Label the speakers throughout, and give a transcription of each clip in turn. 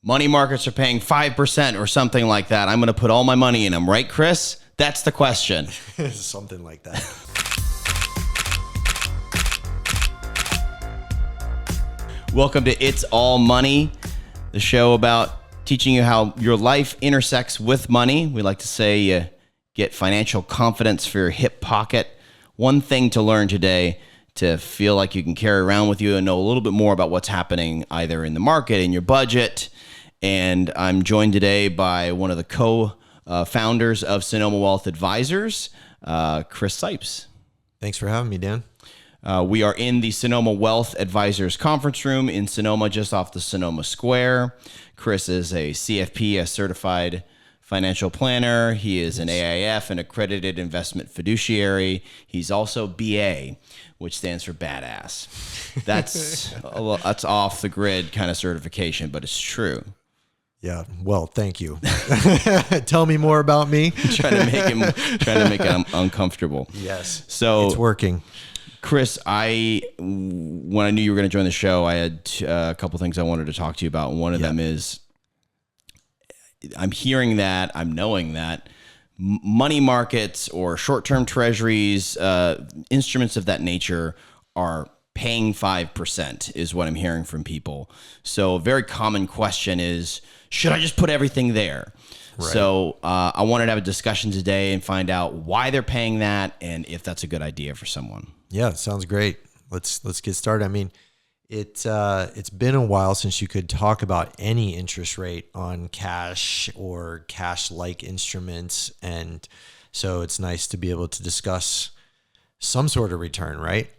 Speaker 1: money markets are paying 5% or something like that. I'm going to put all my money in them, right, Chris? That's the question.
Speaker 2: Something like that.
Speaker 1: Welcome to It's All Money, the show about teaching you how your life intersects with money. We like to say get financial confidence for your hip pocket. One thing to learn today to feel like you can carry around with you and know a little bit more about what's happening either in the market, in your budget. And I'm joined today by one of the co-founders of Sonoma Wealth Advisors, Chris Sipes.
Speaker 2: Thanks for having me, Dan.
Speaker 1: We are in the Sonoma Wealth Advisors conference room in Sonoma, just off the Sonoma Square. Chris is a CFP, a certified financial planner. He is an AIF, an accredited investment fiduciary. He's also BA, which stands for badass. That's off the grid kind of certification, but it's true.
Speaker 2: Yeah. Well, thank you. Tell me more about me.
Speaker 1: trying to make him uncomfortable.
Speaker 2: Yes.
Speaker 1: So
Speaker 2: it's working.
Speaker 1: Chris, when I knew you were going to join the show, I had a couple things I wanted to talk to you about. One of them is I'm hearing that, I'm knowing that money markets or short-term treasuries, instruments of that nature are paying 5% is what I'm hearing from people. So a very common question is, should I just put everything there? Right. So I wanted to have a discussion today and find out why they're paying that and if that's a good idea for someone.
Speaker 2: Yeah, sounds great. Let's get started. I mean, it's been a while since you could talk about any interest rate on cash or cash-like instruments, and so it's nice to be able to discuss some sort of return, right?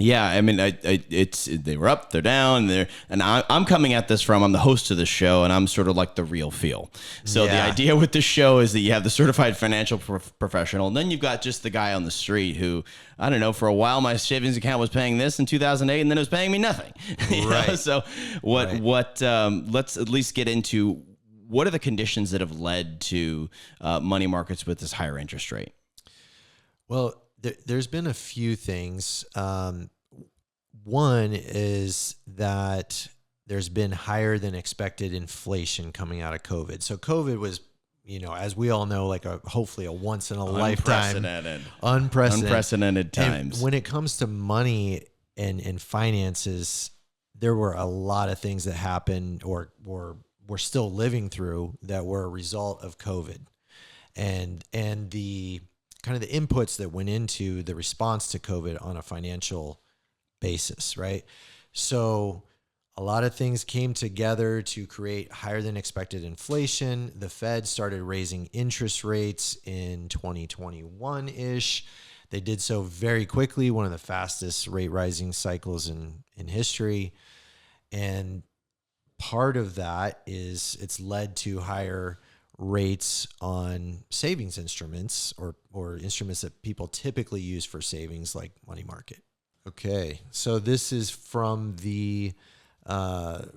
Speaker 1: Yeah, I mean, they were up, they're down, and I'm coming at this I'm the host of the show, and I'm sort of like the real feel. So The idea with this show is that you have the certified financial professional, and then you've got just the guy on the street who, I don't know, for a while my savings account was paying this in 2008, and then it was paying me nothing.
Speaker 2: Right.
Speaker 1: So let's at least get into what are the conditions that have led to money markets with this higher interest rate?
Speaker 2: Well, there's been a few things. One is that there's been higher than expected inflation coming out of COVID. So COVID was, as we all know, like hopefully a once in a lifetime, unprecedented times. And when it comes to money and finances, there were a lot of things that happened or we're still living through that were a result of COVID, and the kind of the inputs that went into the response to COVID on a financial basis, right? So a lot of things came together to create higher than expected inflation. The Fed started raising interest rates in 2021-ish. They did so very quickly, one of the fastest rate rising cycles in history. And part of that is it's led to higher rates on savings instruments or instruments that people typically use for savings, like money market. Okay, so this is from the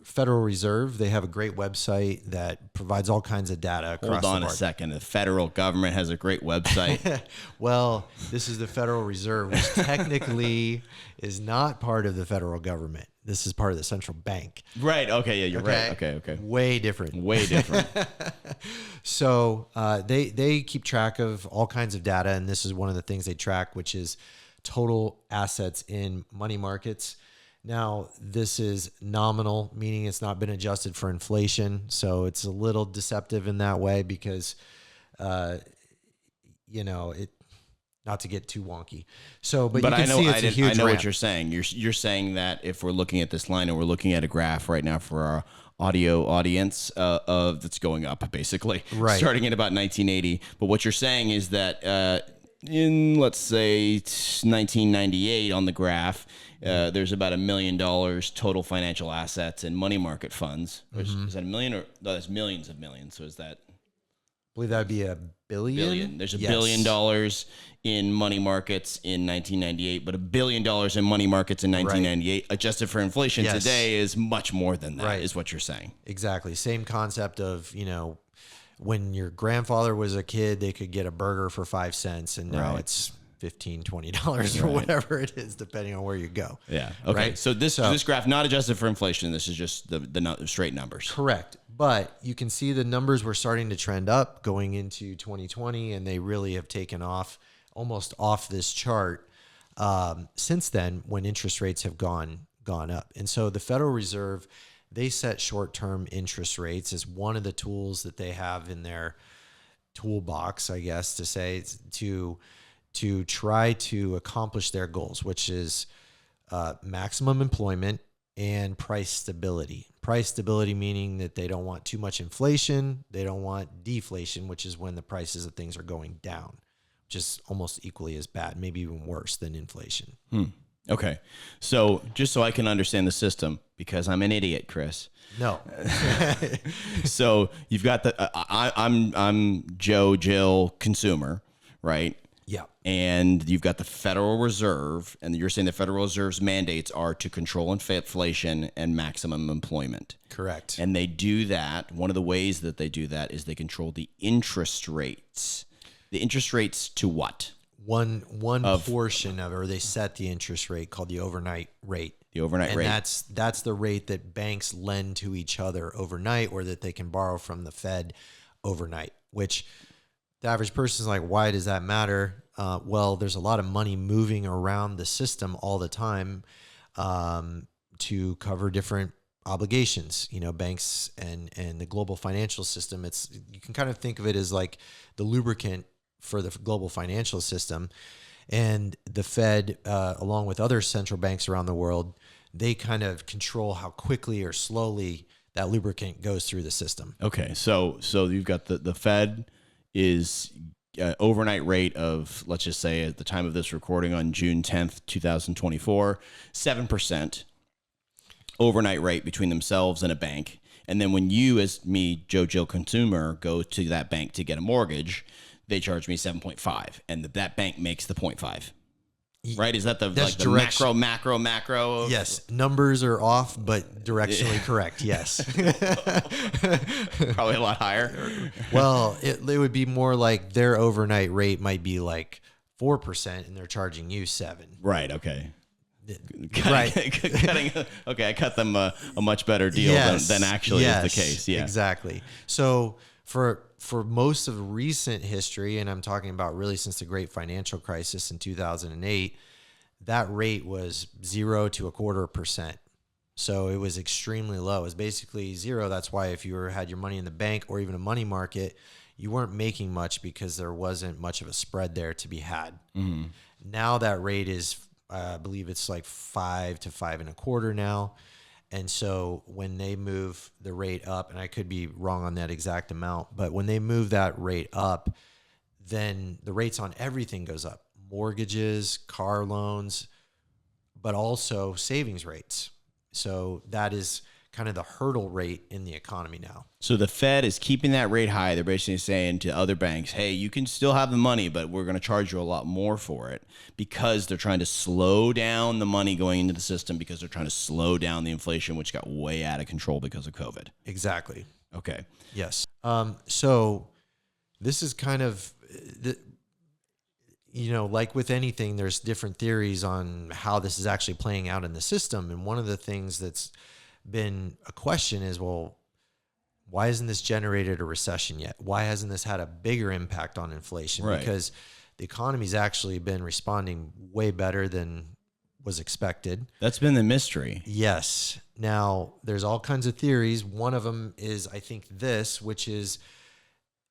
Speaker 2: Federal Reserve. They have a great website that provides all kinds of data across the board.
Speaker 1: Hold on a second. The federal government has a great website.
Speaker 2: Well, this is the Federal Reserve, which technically is not part of the federal government. This is part of the central bank.
Speaker 1: Right. Okay. Yeah, you're right. Okay.
Speaker 2: Way different. So they keep track of all kinds of data, and this is one of the things they track, which is total assets in money markets. Now, this is nominal, meaning it's not been adjusted for inflation. So it's a little deceptive in that way because, not to get too wonky. So, but you can see it's a huge ramp.
Speaker 1: I know what you're saying. You're saying that if we're looking at this line and we're looking at a graph right now for our audio audience that's going up, basically,
Speaker 2: right, starting
Speaker 1: at about 1980. But what you're saying is that in, let's say, 1998 on the graph, there's about $1 million total financial assets in money market funds. Is that $1 million or no? That's millions of millions. So is that?
Speaker 2: I believe that'd be $1 billion.
Speaker 1: There's $1 billion in money markets in 1998, but $1 billion in money markets in 1998, adjusted for inflation today, is much more than that. Is what you're saying?
Speaker 2: Exactly. Same concept of when your grandfather was a kid, they could get a burger for 5 cents, and now it's $15, $20 or whatever it is, depending on where you go.
Speaker 1: Yeah. Okay. Right? So this graph not adjusted for inflation. This is just the straight numbers.
Speaker 2: Correct. But you can see the numbers were starting to trend up going into 2020, and they really have taken off almost off this chart since then when interest rates have gone up. And so the Federal Reserve, they set short-term interest rates as one of the tools that they have in their toolbox, I guess to say, to try to accomplish their goals, which is maximum employment and price stability. Price stability meaning that they don't want too much inflation. They don't want deflation, which is when the prices of things are going down, which is almost equally as bad, maybe even worse than inflation.
Speaker 1: Okay. So just so I can understand the system, because I'm an idiot, Chris.
Speaker 2: No.
Speaker 1: So you've got I'm Joe, Jill, consumer, right?
Speaker 2: Yeah.
Speaker 1: And you've got the Federal Reserve, and you're saying the Federal Reserve's mandates are to control inflation and maximum employment.
Speaker 2: Correct.
Speaker 1: And they do that. One of the ways that they do that is they control the interest rates. The interest rates to what?
Speaker 2: One portion of it, or they set the interest rate called the overnight rate.
Speaker 1: The overnight rate.
Speaker 2: And that's the rate that banks lend to each other overnight, or that they can borrow from the Fed overnight, which the average person is like, why does that matter? Well, there's a lot of money moving around the system all the time to cover different obligations. You know, banks and the global financial system, you can kind of think of it as like the lubricant for the global financial system. And the Fed, along with other central banks around the world, they kind of control how quickly or slowly that lubricant goes through the system.
Speaker 1: Okay, so you've got the Fed is overnight rate of, let's just say at the time of this recording on June 10th, 2024, 7% overnight rate between themselves and a bank. And then when you, as me, Joe Jill consumer, go to that bank to get a mortgage, they charge me 7.5, and that bank makes the 0.5. Right? Is that the macro?
Speaker 2: Yes. Numbers are off, but directionally correct. Yes.
Speaker 1: Probably a lot higher.
Speaker 2: Well, it would be more like their overnight rate might be like 4%, and they're charging you 7%.
Speaker 1: Right. Okay.
Speaker 2: Right.
Speaker 1: Okay. I cut them a much better deal than actually is the case. Yeah.
Speaker 2: Exactly. So for most of recent history, and I'm talking about really since the great financial crisis in 2008, that rate was 0 to 0.25%. So it was extremely low. It was basically zero. That's why if you had your money in the bank or even a money market, you weren't making much because there wasn't much of a spread there to be had. Mm-hmm. Now that rate is, I believe it's like 5 to 5.25 now. And so when they move the rate up, and I could be wrong on that exact amount, but when they move that rate up, then the rates on everything goes up. Mortgages, car loans, but also savings rates. So that is kind of the hurdle rate in the economy now.
Speaker 1: So the Fed is keeping that rate high. They're basically saying to other banks, hey, you can still have the money, but we're going to charge you a lot more for it, because they're trying to slow down the money going into the system, because they're trying to slow down the inflation, which got way out of control because of COVID.
Speaker 2: Exactly.
Speaker 1: Okay.
Speaker 2: Yes. So this is kind of, like with anything, there's different theories on how this is actually playing out in the system. And one of the things that's been a question is, well, why hasn't this generated a recession yet? Why hasn't this had a bigger impact on inflation?
Speaker 1: Right.
Speaker 2: Because the economy's actually been responding way better than was expected.
Speaker 1: That's been the mystery.
Speaker 2: Yes. Now, there's all kinds of theories. One of them is, I think, which is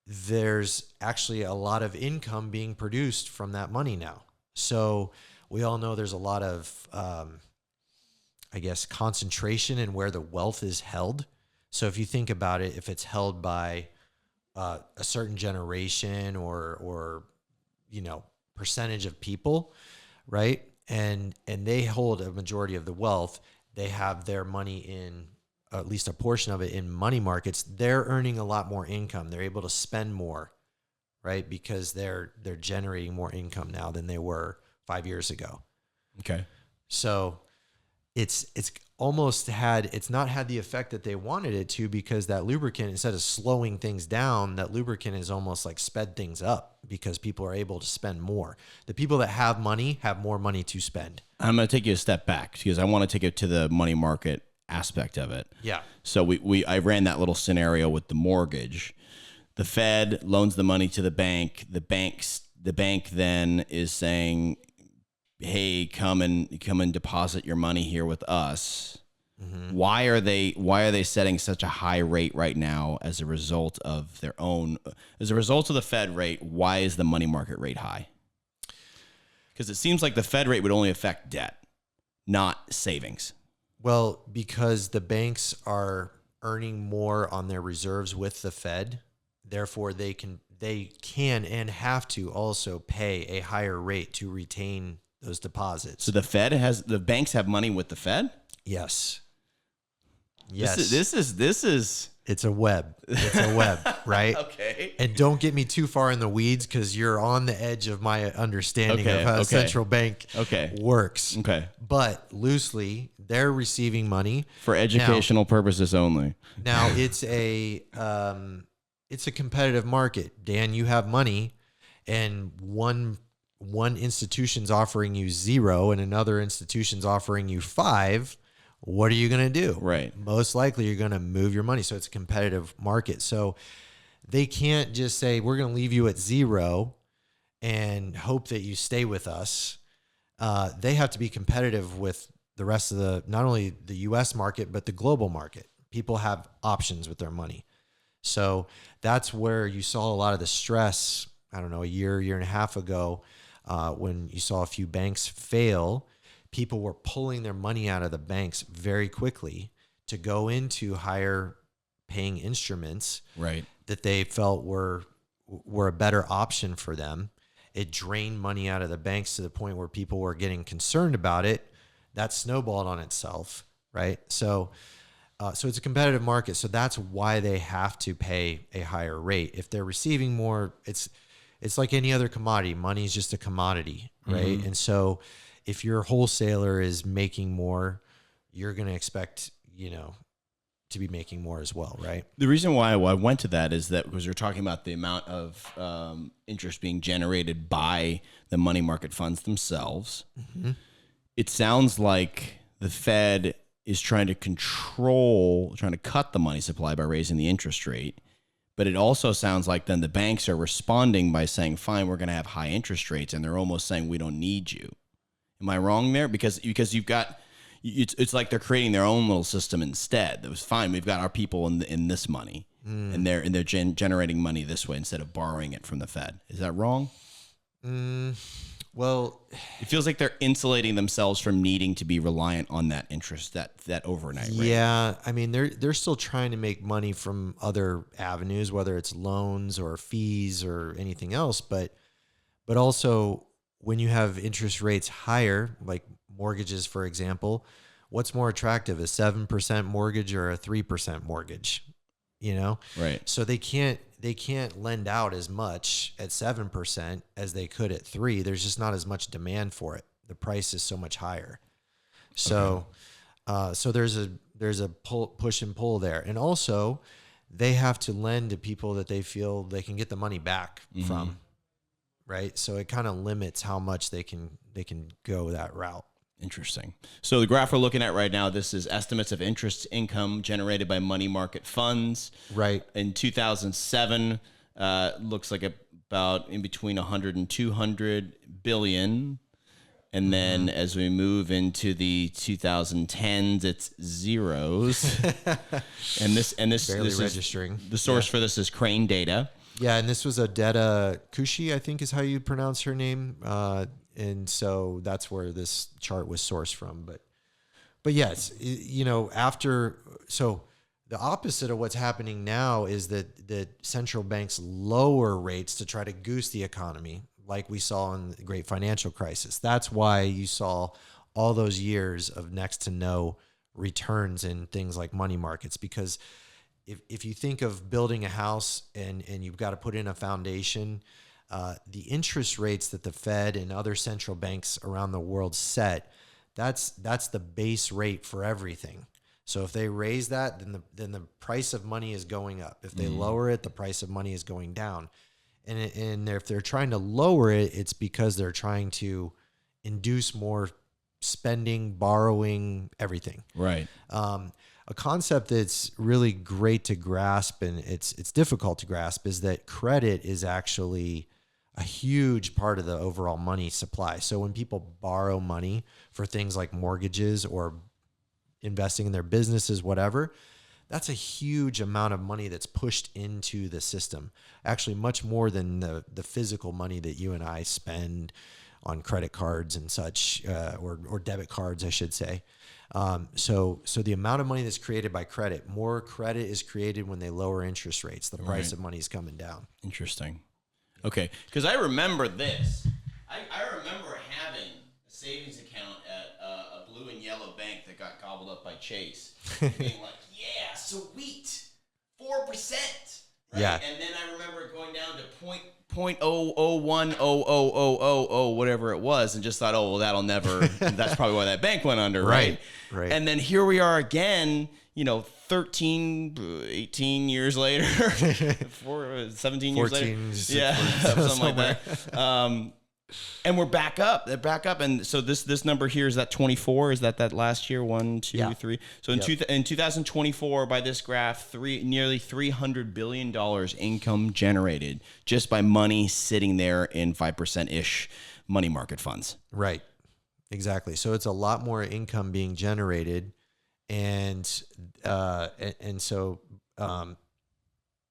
Speaker 2: there's actually a lot of income being produced from that money now. So we all know there's a lot of concentration in where the wealth is held. So if you think about it, if it's held by a certain generation or percentage of people, right? And they hold a majority of the wealth, they have their money in, at least a portion of it, in money markets. They're earning a lot more income. They're able to spend more, right? Because they're generating more income now than they were 5 years ago.
Speaker 1: Okay.
Speaker 2: So it's not had the effect that they wanted it to, because that lubricant, instead of slowing things down, that lubricant is almost like sped things up, because people are able to spend more. The people that have money have more money to spend.
Speaker 1: I'm going to take you a step back, because I want to take it to the money market aspect of it.
Speaker 2: Yeah.
Speaker 1: So I ran that little scenario with the mortgage. The Fed loans the money to the bank. The bank then is saying, "Hey, come and deposit your money here with us." Mm-hmm. Why are they setting such a high rate right now as a result of the Fed rate? Why is the money market rate high? Because it seems like the Fed rate would only affect debt, not savings.
Speaker 2: Well, because the banks are earning more on their reserves with the Fed, therefore they can and have to also pay a higher rate to retain those deposits.
Speaker 1: So the banks have money with the Fed?
Speaker 2: Yes.
Speaker 1: This is
Speaker 2: it's a web. It's a web, right?
Speaker 1: Okay.
Speaker 2: And don't get me too far in the weeds because you're on the edge of my understanding of how a central bank works. Okay. But loosely, they're receiving money
Speaker 1: for educational purposes only.
Speaker 2: Now it's a competitive market. Dan, you have money, and one institution's offering you 0 and another institution's offering you 5. What are you going to do?
Speaker 1: Right.
Speaker 2: Most likely you're going to move your money. So it's a competitive market. So they can't just say, we're going to leave you at 0 and hope that you stay with us. They have to be competitive with the rest of not only the US market, but the global market. People have options with their money. So that's where you saw a lot of the stress, I don't know, a year and a half ago, when you saw a few banks fail. People were pulling their money out of the banks very quickly to go into higher paying instruments,
Speaker 1: right,
Speaker 2: that they felt were a better option for them. It drained money out of the banks to the point where people were getting concerned about it. That snowballed on itself, right? So it's a competitive market. So that's why they have to pay a higher rate. If they're receiving more, it's like any other commodity. Money is just a commodity, right? Mm-hmm. And so if your wholesaler is making more, you're going to expect, to be making more as well, right?
Speaker 1: The reason why I went to that is that because you're talking about the amount of interest being generated by the money market funds themselves. Mm-hmm. It sounds like the Fed is trying to cut the money supply by raising the interest rate. But it also sounds like then the banks are responding by saying, fine, we're going to have high interest rates. And they're almost saying, we don't need you. Am I wrong there? Because you've got, it's like they're creating their own little system instead. That was fine. We've got our people in this money, and they're generating money this way instead of borrowing it from the Fed. Is that wrong?
Speaker 2: Well,
Speaker 1: it feels like they're insulating themselves from needing to be reliant on that interest, that overnight rate.
Speaker 2: Yeah, I mean they're still trying to make money from other avenues, whether it's loans or fees or anything else. But also, when you have interest rates higher, like mortgages, for example, what's more attractive, a 7% mortgage or a 3% mortgage?
Speaker 1: Right.
Speaker 2: So they can't lend out as much at 7% as they could at 3%. There's just not as much demand for it. The price is so much higher. So, so there's a push and pull there, and also they have to lend to people that they feel they can get the money back from. Right. So it kind of limits how much they can go that route.
Speaker 1: Interesting. So the graph we're looking at right now, this is estimates of interest income generated by money market funds.
Speaker 2: Right.
Speaker 1: In 2007, looks like about in between 100 and 200 billion. And then as we move into the 2010s, it's zeros. and this
Speaker 2: barely
Speaker 1: this
Speaker 2: registering.
Speaker 1: The source for this is Crane data.
Speaker 2: Yeah, and this was Adeta Kushi, I think is how you pronounce her name. And so that's where this chart was sourced from. But yes, so the opposite of what's happening now is that central banks lower rates to try to goose the economy, like we saw in the great financial crisis. That's why you saw all those years of next to no returns in things like money markets, because if you think of building a house and you've got to put in a foundation, the interest rates that the Fed and other central banks around the world set, that's the base rate for everything. So if they raise that, then the price of money is going up. If they lower it, the price of money is going down. And if they're trying to lower it, it's because they're trying to induce more spending, borrowing, everything.
Speaker 1: Right.
Speaker 2: A concept that's really great to grasp, and it's difficult to grasp, is that credit is actually a huge part of the overall money supply. So when people borrow money for things like mortgages or investing in their businesses, whatever, that's a huge amount of money that's pushed into the system. Actually, much more than the physical money that you and I spend on credit cards and such, or debit cards, I should say. So the amount of money that's created by credit, more credit is created when they lower interest rates. The price of money is coming down.
Speaker 1: Interesting. Okay, because I remember this. I remember having a savings account at a blue and yellow bank that got gobbled up by Chase, being like, "Yeah, sweet, 4%." Right?
Speaker 2: Yeah.
Speaker 1: And then I remember it going down to point oh oh one oh oh oh oh oh whatever it was, and just thought, oh well, that'll never. That's probably why that bank went under, right?
Speaker 2: Right.
Speaker 1: And then here we are again. 13, 18 years later, 17 years later. Yeah, something like that. And we're back up. They're back up. And so this number here, is that 24? Is that last year? 1, 2, 3. So in 2024, by this graph, nearly $300 billion income generated just by money sitting there in 5%-ish money market funds.
Speaker 2: Right. Exactly. So it's a lot more income being generated. And so,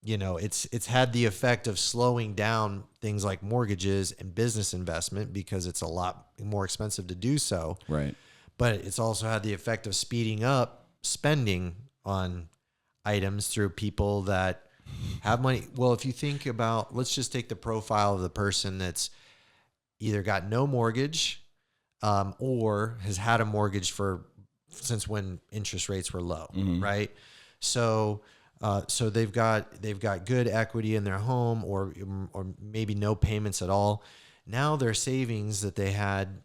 Speaker 2: it's had the effect of slowing down things like mortgages and business investment because it's a lot more expensive to do so.
Speaker 1: Right.
Speaker 2: But it's also had the effect of speeding up spending on items through people that have money. Well, if you think about, let's just take the profile of the person that's either got no mortgage, or has had a mortgage since when interest rates were low, right? So they've got good equity in their home, or maybe no payments at all. Now their savings that they had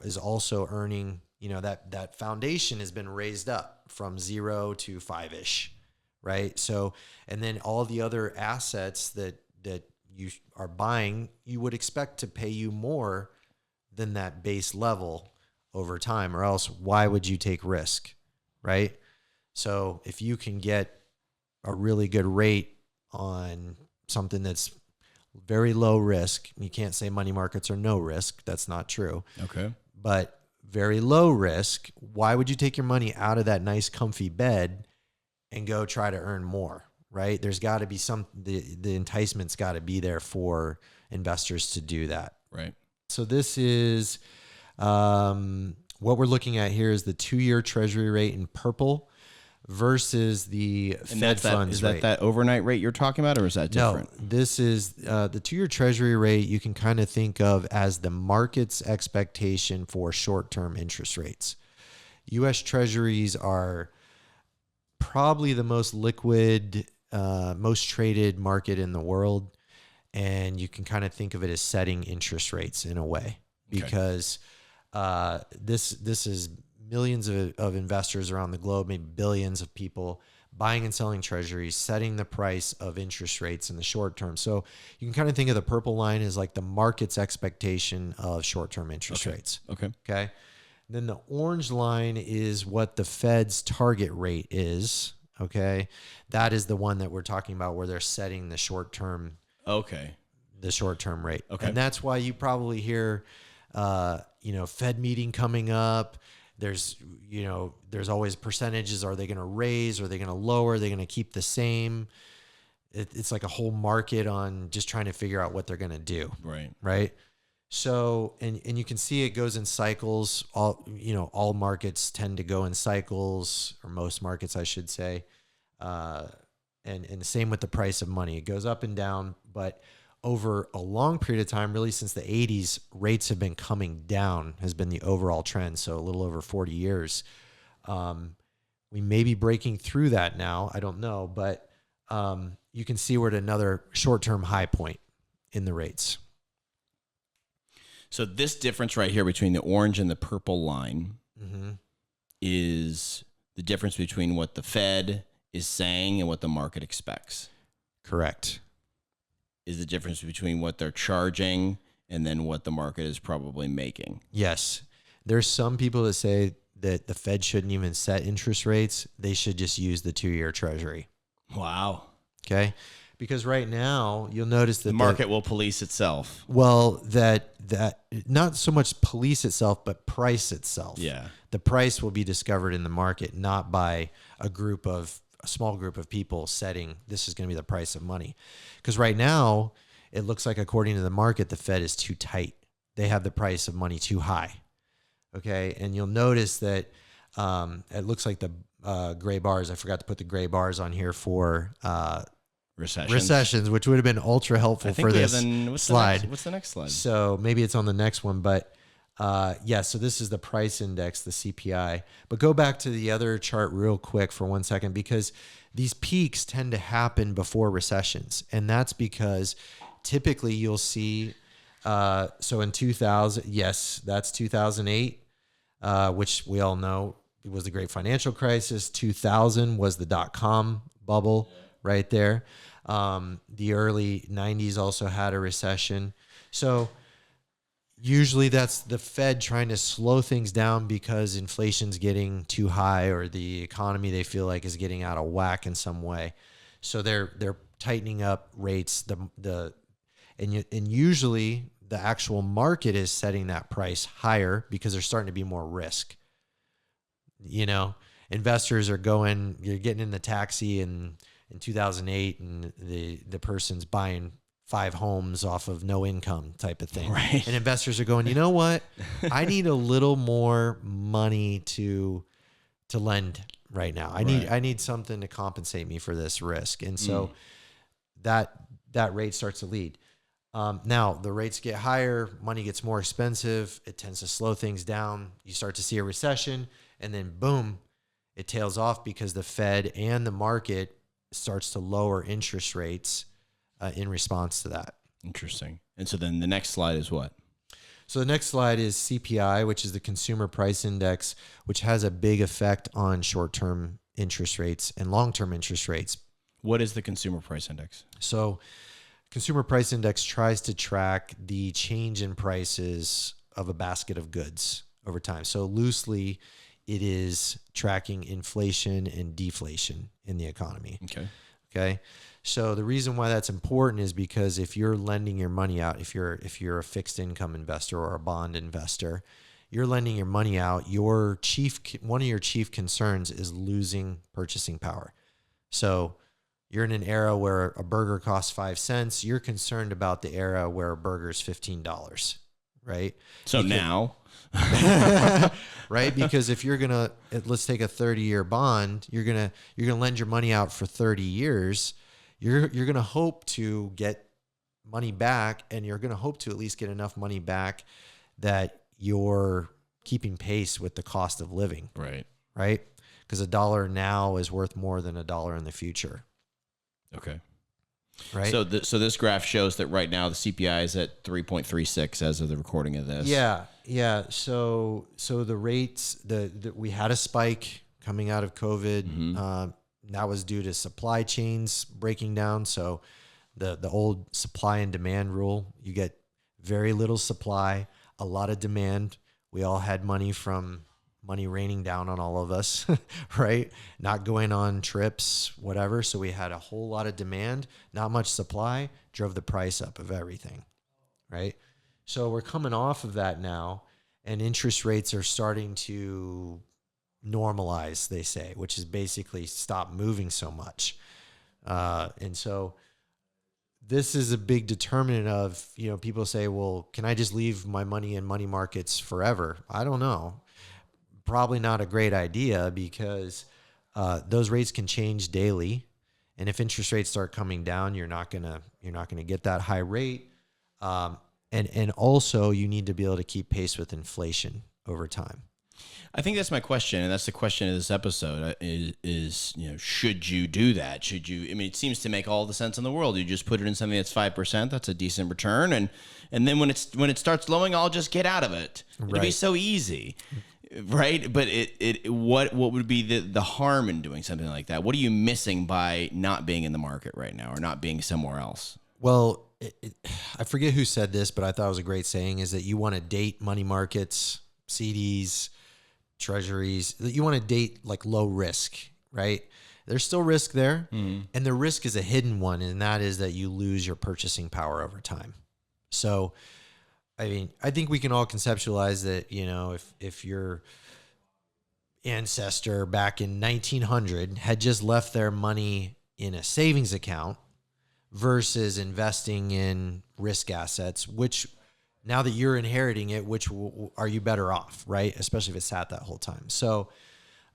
Speaker 2: is also earning. That foundation has been raised up from 0 to 5-ish, right? So, and then all the other assets that you are buying, you would expect to pay you more than that base level over time, or else why would you take risk, right? So if you can get a really good rate on something that's very low risk, you can't say money markets are no risk. That's not true.
Speaker 1: Okay.
Speaker 2: But very low risk, why would you take your money out of that nice comfy bed and go try to earn more, right? There's got to be the enticement's got to be there for investors to do that.
Speaker 1: Right. So
Speaker 2: this is what we're looking at here is the 2-year Treasury rate in purple versus the Fed funds rate.
Speaker 1: Is that overnight rate you're talking about, or is that different?
Speaker 2: No, this is the 2-year Treasury rate. You can kind of think of as the market's expectation for short-term interest rates. U.S. Treasuries are probably the most liquid, most traded market in the world. And you can kind of think of it as setting interest rates in a way, because this is millions of investors around the globe, maybe billions of people buying and selling treasuries, setting the price of interest rates in the short term. So you can kind of think of the purple line as like the market's expectation of short-term interest rates. Okay. Then the orange line is what the Fed's target rate is. Okay. That is the one that we're talking about where they're setting the short-term the short-term rate. Okay. And that's why you probably hear, Fed meeting coming up. There's always percentages. Are they going to raise? Are they going to lower? Are they going to keep the same? It's like a whole market on just trying to figure out what they're going to do. Right. So, and you can see it goes in cycles. All markets tend to go in cycles, or most markets, I should say. And the same with the price of money. It goes up and down, but over a long period of time, really since the 80s, rates have been coming down, has been the overall trend. So a little over 40 years. We may be breaking through that now. I don't know, but you can see we're at another short-term high point in the rates.
Speaker 1: So this difference right here between the orange and the purple line is the difference between what the Fed is saying and what the market expects.
Speaker 2: Correct.
Speaker 1: Is the difference between what they're charging and then what the market is probably making.
Speaker 2: Yes. There's some people that say that the Fed shouldn't even set interest rates. They should just use the 2-year Treasury.
Speaker 1: Wow.
Speaker 2: Okay. Because right now you'll notice that
Speaker 1: the market will police itself.
Speaker 2: Well, that not so much police itself, but price itself.
Speaker 1: Yeah.
Speaker 2: The price will be discovered in the market, not by a small group of people setting this is going to be the price of money. Because right now it looks like, according to the market, the Fed is too tight. They have the price of money too high. Okay. And you'll notice that it looks like the gray bars, I forgot to put the gray bars on here for recessions, which would have been ultra helpful for this slide.
Speaker 1: What's the next slide?
Speaker 2: So maybe it's on the next one, but so this is the price index, the CPI. But go back to the other chart real quick for 1 second, because these peaks tend to happen before recessions. And that's because typically you'll see, so in 2000, yes, that's 2008, which we all know it was the great financial crisis. 2000 was the dot-com bubble right there. The early 90s also had a recession. So usually that's the Fed trying to slow things down because inflation's getting too high, or the economy they feel like is getting out of whack in some way. So they're tightening up rates. And usually the actual market is setting that price higher because there's starting to be more risk. You know, investors are you're getting in the taxi in 2008, and the person's buying 5 homes off of no income type of thing.
Speaker 1: Right.
Speaker 2: And investors are going, you know what? I need a little more money to lend right now. I need something to compensate me for this risk. And so that rate starts to lead. Now the rates get higher, money gets more expensive. It tends to slow things down. You start to see a recession, and then boom, it tails off because the Fed and the market starts to lower interest rates in response to that.
Speaker 1: Interesting. And so then the next slide is what?
Speaker 2: So the next slide is CPI, which is the Consumer Price Index, which has a big effect on short-term interest rates and long-term interest rates.
Speaker 1: What is the Consumer Price Index?
Speaker 2: So Consumer Price Index tries to track the change in prices of a basket of goods over time. So loosely, it is tracking inflation and deflation in the economy. Okay. So the reason why that's important is because if you're lending your money out, if you're a fixed income investor or a bond investor, you're lending your money out, one of your chief concerns is losing purchasing power. So you're in an era where a burger costs 5 cents. You're concerned about the era where a burger is $15, right?
Speaker 1: So now,
Speaker 2: right? Because if you're gonna, let's take a 30-year bond, you're gonna lend your money out for 30 years. You're gonna hope to get money back, and you're gonna hope to at least get enough money back that you're keeping pace with the cost of living.
Speaker 1: Right.
Speaker 2: Right? Because $1 now is worth more than $1 in the future.
Speaker 1: Okay.
Speaker 2: Right.
Speaker 1: So this graph shows that right now the CPI is at 3.36 as of the recording of this.
Speaker 2: Yeah. So the rates, we had a spike coming out of COVID.
Speaker 1: Mm-hmm.
Speaker 2: That was due to supply chains breaking down. So the old supply and demand rule, you get very little supply, a lot of demand. We all had money raining down on all of us, right? Not going on trips, whatever. So we had a whole lot of demand, not much supply, drove the price up of everything, right? So we're coming off of that now, and interest rates are starting to normalize, they say, which is basically stop moving so much. And so this is a big determinant of, people say, well, can I just leave my money in money markets forever? I don't know. Probably not a great idea, because those rates can change daily, and if interest rates start coming down, you're not gonna get that high rate, and also you need to be able to keep pace with inflation over time.
Speaker 1: I think that's my question, and that's the question of this episode: is should you do that? Should you? I mean, it seems to make all the sense in the world. You just put it in something that's 5%. That's a decent return, and then when it starts slowing, I'll just get out of it. It'd be so easy. Right. But what would be the harm in doing something like that? What are you missing by not being in the market right now, or not being somewhere else?
Speaker 2: Well, I forget who said this, but I thought it was a great saying, is that you want to date money markets CDs, Treasuries. You want to date like low risk, right? There's still risk there. And the risk is a hidden one. And that is that you lose your purchasing power over time. So, I mean, I think we can all conceptualize that, you know, if your ancestor back in 1900 had just left their money in a savings account versus investing in risk assets, which now that you're inheriting it, which are you better off, right? Especially if it's sat that whole time. So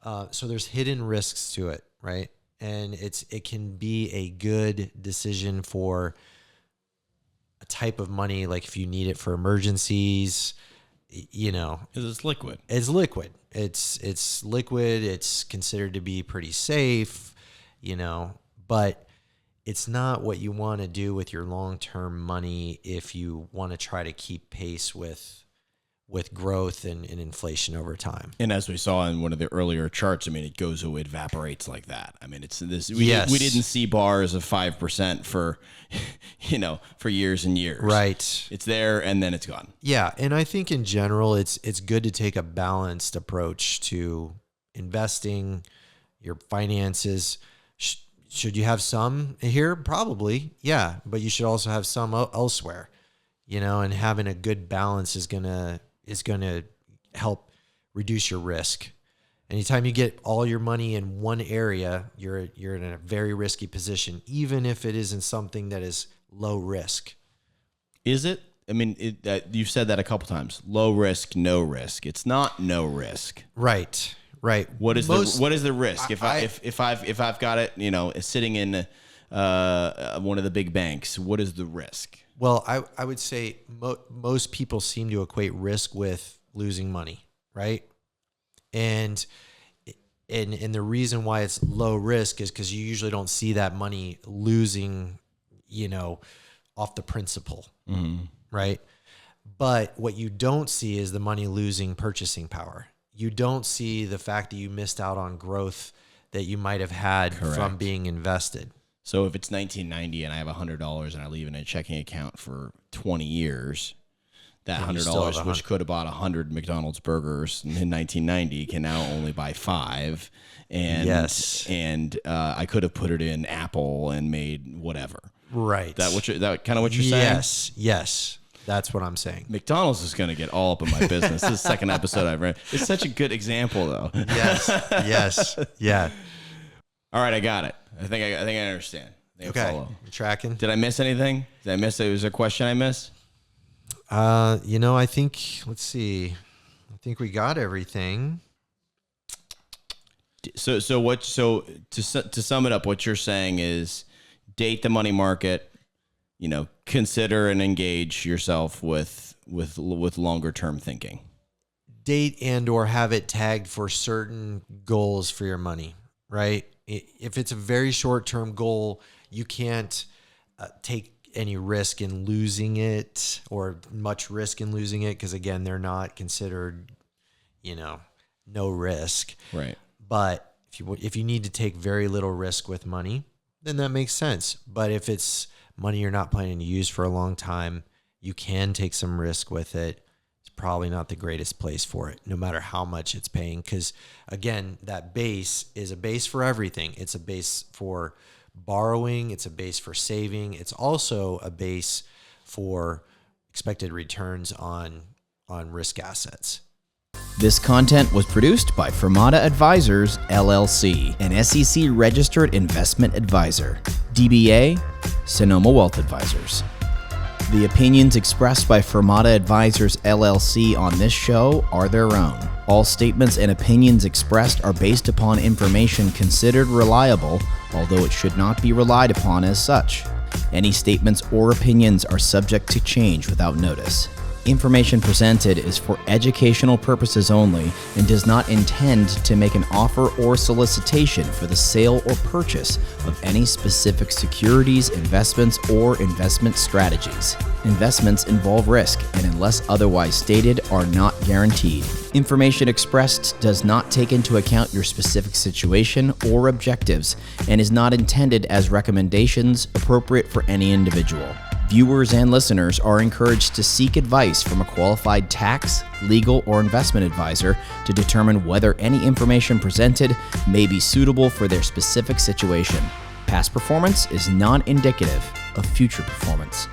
Speaker 2: there's hidden risks to it, right? And it can be a good decision for a type of money, like if you need it for emergencies, you know,
Speaker 1: because it's liquid.
Speaker 2: It's liquid. It's liquid. It's considered to be pretty safe, you know, but it's not what you want to do with your long-term money if you want to try to keep pace with growth and inflation over time.
Speaker 1: And as we saw in one of the earlier charts, I mean, it evaporates like that. I mean, it's this. We didn't see bars of 5% for, you know, for years and years.
Speaker 2: Right.
Speaker 1: It's there and then it's gone.
Speaker 2: Yeah, and I think in general, it's good to take a balanced approach to investing your finances. Should you have some here? Probably, yeah. But you should also have some elsewhere, you know, and having a good balance is going to help reduce your risk. Anytime you get all your money in one area, you're in a very risky position, even if it isn't something that is low risk. Is it?
Speaker 1: I mean, you've said that a couple times. Low risk, no risk. It's not no risk.
Speaker 2: Right.
Speaker 1: What is the risk? If I've got it, you know, sitting in one of the big banks, what is the risk?
Speaker 2: Well, I would say most people seem to equate risk with losing money, right? And the reason why it's low risk is because you usually don't see that money losing, you know, off the principal, right? But what you don't see is the money losing purchasing power. You don't see the fact that you missed out on growth that you might have had from being invested.
Speaker 1: So if it's 1990 and I have $100 and I leave it in a checking account for 20 years, that $100, which could have bought 100 McDonald's burgers in 1990, can now only buy 5. And
Speaker 2: yes,
Speaker 1: and I could have put it in Apple and made whatever.
Speaker 2: Right.
Speaker 1: That kind of what you're saying?
Speaker 2: Yes. That's what I'm saying.
Speaker 1: McDonald's is going to get all up in my business. This is the second episode I've read. It's such a good example, though.
Speaker 2: Yes. Yeah.
Speaker 1: All right, I got it. I think I understand.
Speaker 2: Okay. You tracking?
Speaker 1: Did I miss anything? Was there a question I missed?
Speaker 2: You know, I think, let's see. I think we got everything.
Speaker 1: So to sum it up, what you're saying is date the money market, you know, consider and engage yourself with longer term thinking.
Speaker 2: Date and or have it tagged for certain goals for your money, right? If it's a very short term goal, you can't take any risk in losing it or much risk in losing it because, again, they're not considered, you know, no risk.
Speaker 1: Right.
Speaker 2: But if you need to take very little risk with money, then that makes sense. But if it's money you're not planning to use for a long time, you can take some risk with it. It's probably not the greatest place for it, no matter how much it's paying. Because, again, that base is a base for everything. It's a base for borrowing. It's a base for saving. It's also a base for expected returns on risk assets.
Speaker 3: This content was produced by Fermata Advisors, LLC, an SEC-registered investment advisor. DBA, Sonoma Wealth Advisors. The opinions expressed by Fermata Advisors, LLC on this show are their own. All statements and opinions expressed are based upon information considered reliable, although it should not be relied upon as such. Any statements or opinions are subject to change without notice. Information presented is for educational purposes only and does not intend to make an offer or solicitation for the sale or purchase of any specific securities, investments, or investment strategies. Investments involve risk and, unless otherwise stated, are not guaranteed. Information expressed does not take into account your specific situation or objectives and is not intended as recommendations appropriate for any individual. Viewers and listeners are encouraged to seek advice from a qualified tax, legal, or investment advisor to determine whether any information presented may be suitable for their specific situation. Past performance is not indicative of future performance.